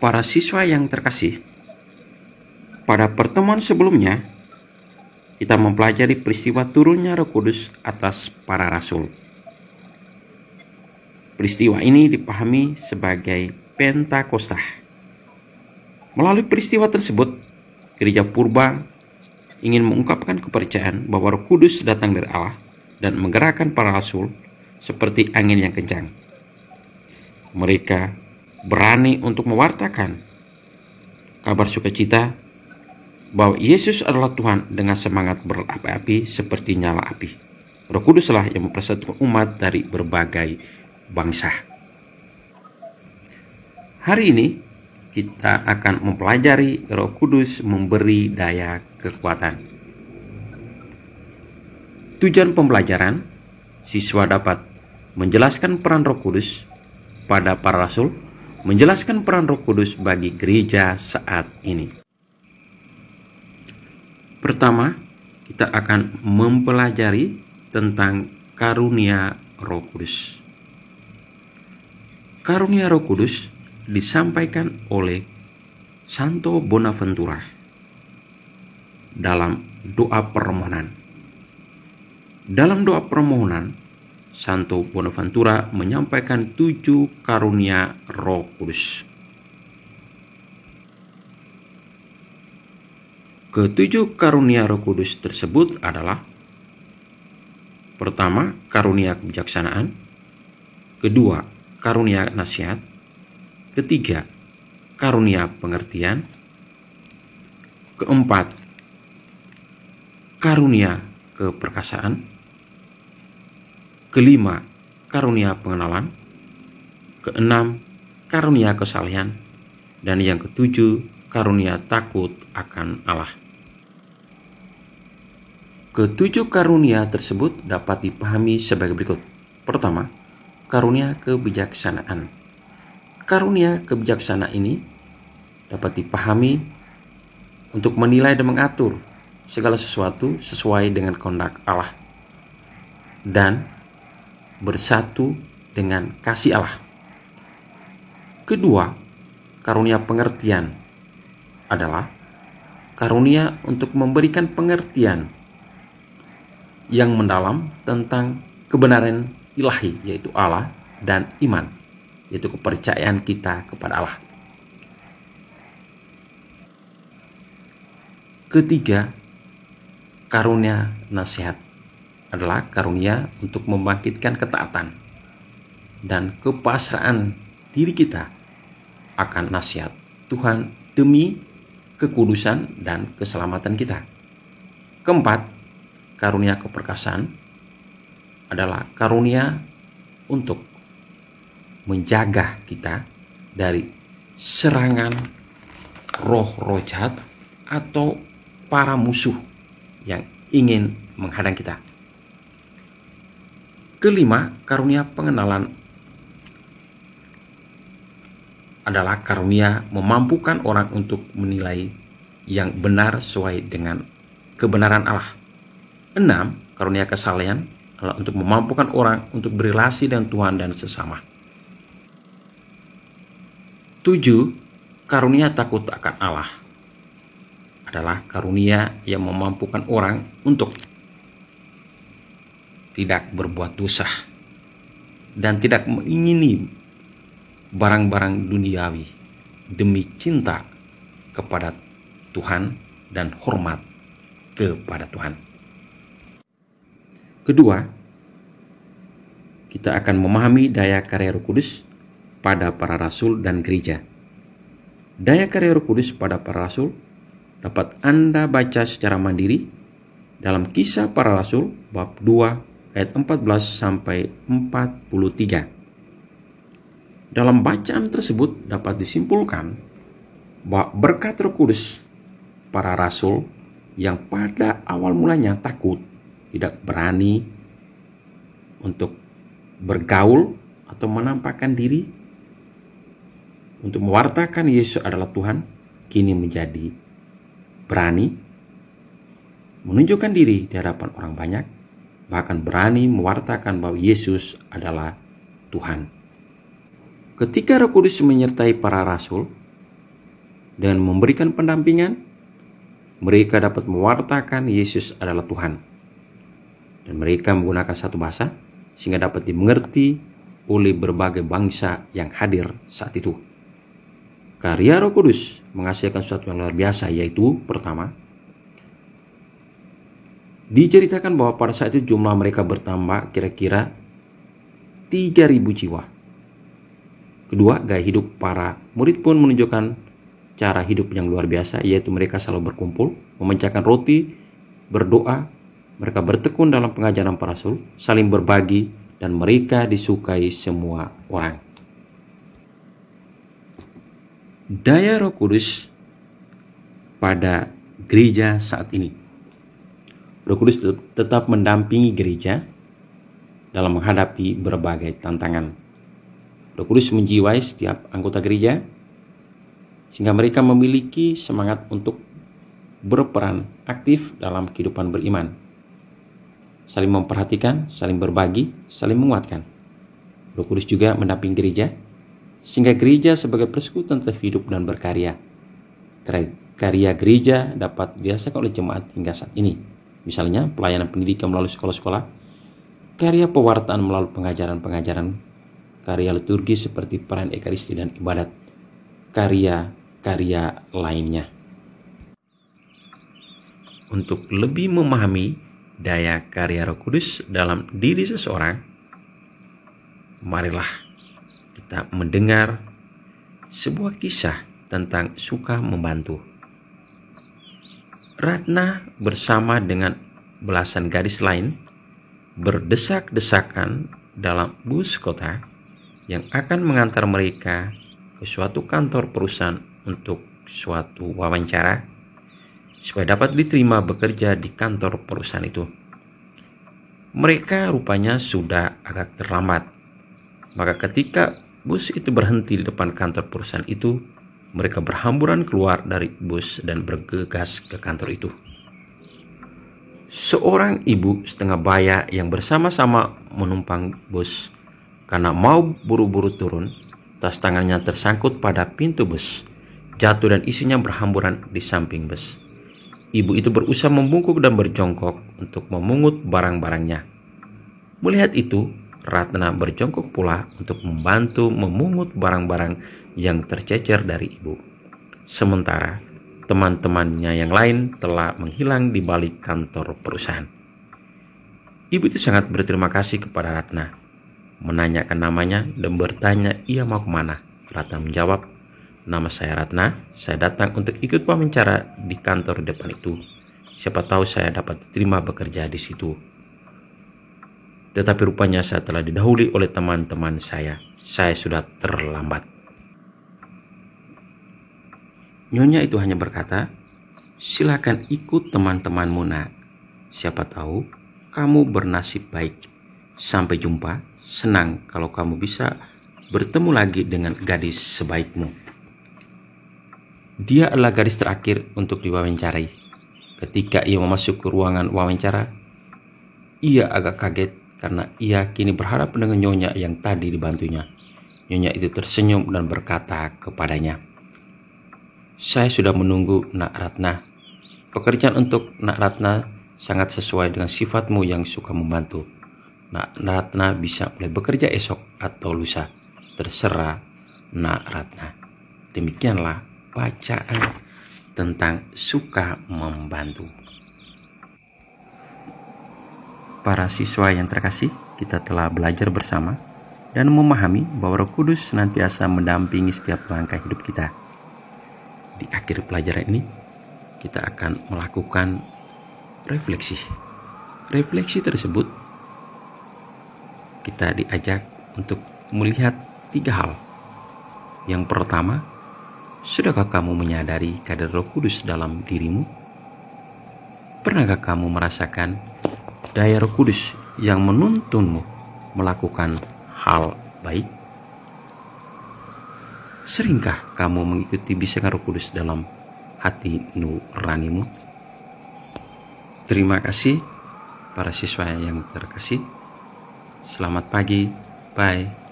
Para siswa yang terkasih, pada pertemuan sebelumnya kita mempelajari peristiwa turunnya Roh Kudus atas para rasul. Peristiwa ini dipahami sebagai Pentakosta. Melalui peristiwa tersebut, gereja purba ingin mengungkapkan kepercayaan bahwa Roh Kudus datang dari Allah dan menggerakkan para rasul seperti angin yang kencang. Mereka berani untuk mewartakan kabar sukacita bahwa Yesus adalah Tuhan dengan semangat berapi-api seperti nyala api. Roh Kuduslah yang mempersatukan umat dari berbagai bangsa. Hari ini kita akan mempelajari Roh Kudus memberi daya kekuatan. Tujuan pembelajaran, siswa dapat menjelaskan peran Roh Kudus pada para rasul, menjelaskan peran Roh Kudus bagi gereja saat ini. Pertama, kita akan mempelajari tentang karunia Roh Kudus. Karunia Roh Kudus disampaikan oleh Santo Bonaventura dalam doa permohonan. Dalam doa permohonan, Santo Bonaventura menyampaikan 7 karunia Roh Kudus. Ketujuh karunia Roh Kudus tersebut adalah: pertama, karunia kebijaksanaan; kedua, karunia nasihat; ketiga, karunia pengertian; keempat, karunia keperkasaan; kelima, karunia pengenalan; keenam, karunia kesalehan; dan yang ketujuh, karunia takut akan Allah. Ketujuh karunia tersebut dapat dipahami sebagai berikut. Pertama, karunia kebijaksanaan. Karunia kebijaksanaan ini dapat dipahami untuk menilai dan mengatur segala sesuatu sesuai dengan kehendak Allah dan bersatu dengan kasih Allah. Kedua, karunia pengertian adalah karunia untuk memberikan pengertian yang mendalam tentang kebenaran ilahi, yaitu Allah, dan iman, yaitu kepercayaan kita kepada Allah. Ketiga, karunia nasihat adalah karunia untuk membangkitkan ketaatan dan kepasrahan diri kita akan nasihat Tuhan demi kekudusan dan keselamatan kita. Keempat, karunia keperkasaan adalah karunia untuk menjaga kita dari serangan roh-roh jahat atau para musuh yang ingin menghadang kita. Kelima, karunia pengenalan adalah karunia memampukan orang untuk menilai yang benar sesuai dengan kebenaran Allah. 6, karunia kesalehan adalah untuk memampukan orang untuk berelasi dengan Tuhan dan sesama. 7, karunia takut akan Allah adalah karunia yang memampukan orang untuk tidak berbuat dosa dan tidak mengingini barang-barang duniawi demi cinta kepada Tuhan dan hormat kepada Tuhan. Kedua, kita akan memahami daya karya Roh Kudus pada para rasul dan gereja. Daya karya Roh Kudus pada para rasul dapat Anda baca secara mandiri dalam Kisah Para Rasul bab 2 ayat 14 sampai 43. Dalam bacaan tersebut dapat disimpulkan bahwa berkat Roh Kudus, para rasul yang pada awal mulanya takut, tidak berani untuk bergaul atau menampakkan diri untuk mewartakan Yesus adalah Tuhan, kini menjadi berani menunjukkan diri di hadapan orang banyak, bahkan berani mewartakan bahwa Yesus adalah Tuhan. Ketika Roh Kudus menyertai para rasul, Dan memberikan pendampingan, mereka dapat mewartakan Yesus adalah Tuhan. Dan mereka menggunakan satu bahasa sehingga dapat dimengerti oleh berbagai bangsa yang hadir saat itu. Karya Roh Kudus menghasilkan sesuatu yang luar biasa, yaitu pertama, diceritakan bahwa pada saat itu jumlah mereka bertambah kira-kira 3.000 jiwa. Kedua, gaya hidup para murid pun menunjukkan cara hidup yang luar biasa, yaitu mereka selalu berkumpul, memecahkan roti, berdoa, mereka bertekun dalam pengajaran para rasul, saling berbagi, dan mereka disukai semua orang. Daya Roh Kudus pada gereja saat ini. Roh Kudus tetap mendampingi gereja dalam menghadapi berbagai tantangan. Roh Kudus menjiwai setiap anggota gereja sehingga mereka memiliki semangat untuk berperan aktif dalam kehidupan beriman, saling memperhatikan, saling berbagi, saling menguatkan. Roh Kudus juga mendampingi gereja sehingga gereja sebagai persekutuan tetap hidup dan berkarya. Karya gereja dapat dirasakan oleh jemaat hingga saat ini. Misalnya pelayanan pendidikan melalui sekolah-sekolah, karya pewartaan melalui pengajaran-pengajaran, karya liturgi seperti peran ekaristi dan ibadat, karya-karya lainnya. Untuk lebih memahami daya karya Roh Kudus dalam diri seseorang, marilah kita mendengar sebuah kisah tentang suka membantu. Ratna bersama dengan belasan gadis lain berdesak-desakan dalam bus kota yang akan mengantar mereka ke suatu kantor perusahaan untuk suatu wawancara supaya dapat diterima bekerja di kantor perusahaan itu. Mereka rupanya sudah agak terlambat. Maka ketika bus itu berhenti di depan kantor perusahaan itu, mereka berhamburan keluar dari bus dan bergegas ke kantor itu. Seorang ibu setengah baya yang bersama-sama menumpang bus karena mau buru-buru turun, tas tangannya tersangkut pada pintu bus, jatuh dan isinya berhamburan di samping bus. Ibu itu berusaha membungkuk dan berjongkok untuk memungut barang-barangnya. Melihat itu, Ratna berjongkok pula untuk membantu memungut barang-barang yang tercecer dari ibu. Sementara teman-temannya yang lain telah menghilang di balik kantor perusahaan. Ibu itu sangat berterima kasih kepada Ratna, menanyakan namanya dan bertanya ia mau kemana. Ratna menjawab, "Nama saya Ratna, saya datang untuk ikut wawancara di kantor depan itu. Siapa tahu saya dapat diterima bekerja di situ. Tetapi rupanya saya telah didahului oleh teman-teman saya. Saya sudah terlambat." Nyonya itu hanya berkata, "Silakan ikut teman-temanmu, nak. Siapa tahu kamu bernasib baik. Sampai jumpa. Senang kalau kamu bisa bertemu lagi dengan gadis sebaikmu." Dia adalah gadis terakhir untuk diwawancarai. Ketika ia masuk ke ruangan wawancara, ia agak kaget karena ia kini berharap dengan nyonya yang tadi dibantunya. Nyonya itu tersenyum dan berkata kepadanya, "Saya sudah menunggu, Nak Ratna. Pekerjaan untuk Nak Ratna sangat sesuai dengan sifatmu yang suka membantu. Nak Ratna bisa mulai bekerja esok atau lusa. Terserah Nak Ratna." Demikianlah bacaan tentang suka membantu. Para siswa yang terkasih, kita telah belajar bersama dan memahami bahwa Roh Kudus senantiasa mendampingi setiap langkah hidup kita. Di akhir pelajaran ini, kita akan melakukan refleksi. Refleksi tersebut, kita diajak untuk melihat 3 hal. Yang pertama, sudahkah kamu menyadari kadar Roh Kudus dalam dirimu? Pernahkah kamu merasakan daya Roh Kudus yang menuntunmu melakukan hal baik? Seringkah kamu mengikuti bisikan Roh Kudus dalam hati nuranimu? Terima kasih para siswa yang terkasih. Selamat pagi. Bye.